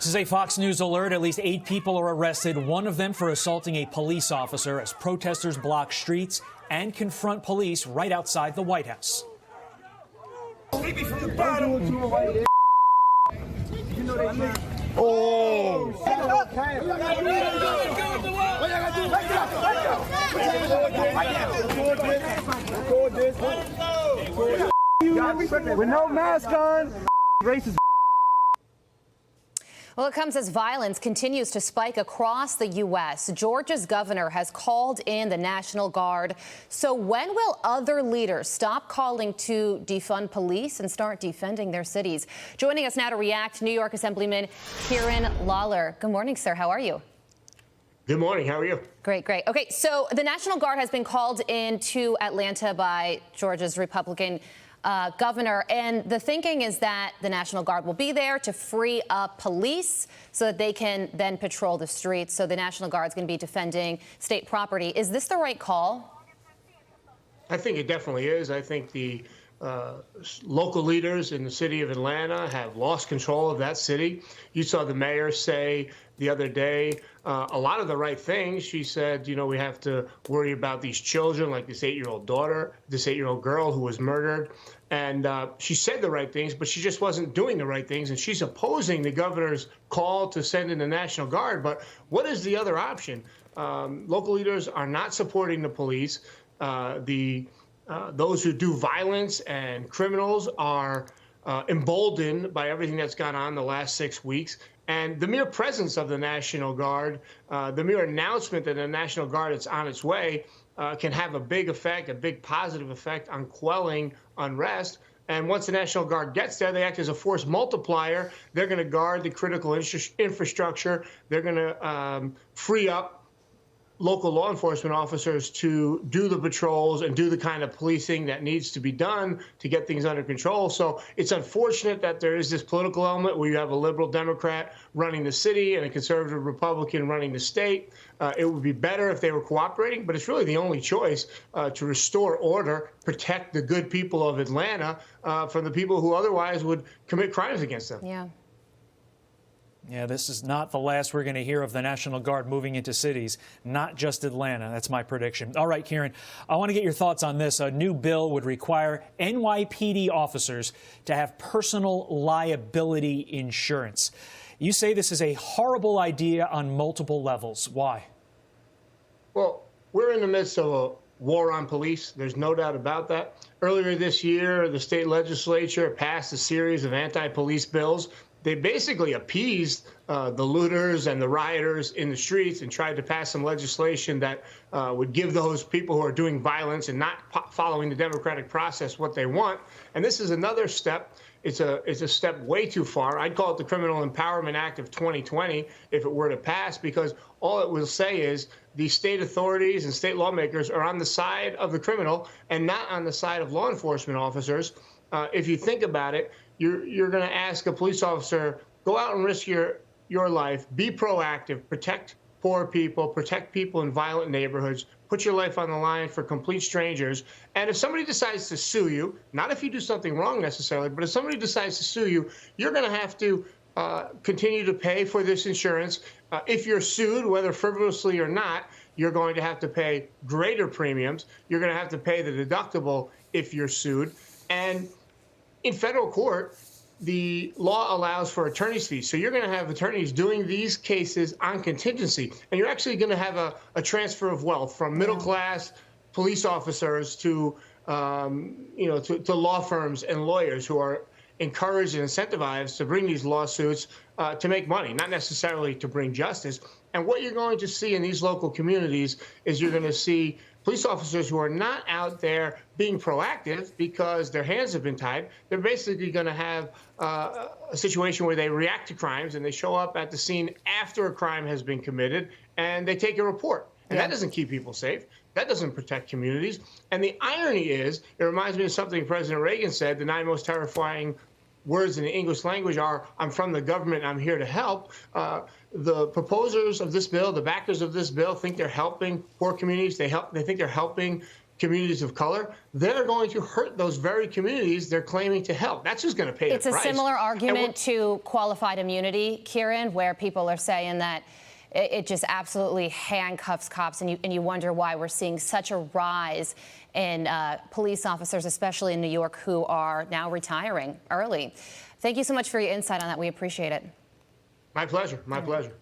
This is a Fox News alert. At least 8 people are arrested, one of them for assaulting a police officer as protesters block streets and confront police right outside the White House. With no mask on, racist. Well, it comes as violence continues to spike across the U.S. Georgia's governor has called in the National Guard. So when will other leaders stop calling to defund police and start defending their cities? Joining us now to react, New York Assemblyman Kieran Lalor. Good morning, sir. How are you? Good morning. How are you? Great, great. Okay, so the National Guard has been called into Atlanta by Georgia's Republican governor, and the thinking is that the National Guard will be there to free up police so that they can then patrol the streets. So the National Guard is going to be defending state property. Is this the right call? I think it definitely is. I think the local leaders in the city of Atlanta have lost control of that city. You saw the mayor say the other day a lot of the right things. She said, you know, we have to worry about these children, like this 8-year-old daughter, this 8-year-old girl who was murdered. And she said the right things, but she just wasn't doing the right things. And she's opposing the governor's call to send in the National Guard. But what is the other option? Local leaders are not supporting the police. Those who do violence and criminals are emboldened by everything that's gone on the last 6 weeks. And the mere presence of the National Guard, the mere announcement that the National Guard is on its way, can have a big effect, a big positive effect on quelling unrest. And once the National Guard gets there, they act as a force multiplier. They're going to guard the critical infrastructure. They're going to free up local law enforcement officers to do the patrols and do the kind of policing that needs to be done to get things under control. So it's unfortunate that there is this political element where you have a liberal Democrat running the city and a conservative Republican running the state. It would be better if they were cooperating, but it's really the only choice to restore order, protect the good people of Atlanta from the people who otherwise would commit crimes against them. Yeah. Yeah, this is not the last we're going to hear of the National Guard moving into cities, not just Atlanta. That's my prediction. All right, Kieran, I want to get your thoughts on this. A new bill would require NYPD officers to have personal liability insurance. You say this is a horrible idea on multiple levels. Why? Well, we're in the midst of a war on police. There's no doubt about that. Earlier this year, the state legislature passed a series of anti-police bills. They basically appeased the looters and the rioters in the streets and tried to pass some legislation that would give those people who are doing violence and not following the democratic process what they want. And this is another step. It's a step way too far. I'd call it the Criminal Empowerment Act of 2020 if it were to pass, because all it will say is the state authorities and state lawmakers are on the side of the criminal and not on the side of law enforcement officers. If you think about it, you're going to ask a police officer, go out and risk your life, be proactive, protect poor people, protect people in violent neighborhoods, put your life on the line for complete strangers. And if somebody decides to sue you, not if you do something wrong necessarily, but if somebody decides to sue you, you're going to have to continue to pay for this insurance. If you're sued, whether frivolously or not, you're going to have to pay greater premiums. You're going to have to pay the deductible if you're sued. And in federal court, the law allows for attorney's fees. So you're going to have attorneys doing these cases on contingency. And you're actually going to have a transfer of wealth from middle-class police officers to, to law firms and lawyers who are encouraged and incentivized to bring these lawsuits to make money, not necessarily to bring justice. And what you're going to see in these local communities is you're going to see police officers who are not out there being proactive because their hands have been tied. They're basically going to have a situation where they react to crimes and they show up at the scene after a crime has been committed and they take a report. And that doesn't keep people safe. That doesn't protect communities. And the irony is, it reminds me of something President Reagan said, the 9 most terrifying words in the English language are, I'm from the government, I'm here to help. The proposers of this bill, the backers of this bill, think they're helping poor communities. They think they're helping communities of color, they're going to hurt those very communities they're claiming to help. That's who's going to pay the price. It's a similar argument to qualified immunity, Kieran, where people are saying that it just absolutely handcuffs cops, and you wonder why we're seeing such a rise in police officers, especially in New York, who are now retiring early. Thank you so much for your insight on that. We appreciate it. My pleasure. My pleasure.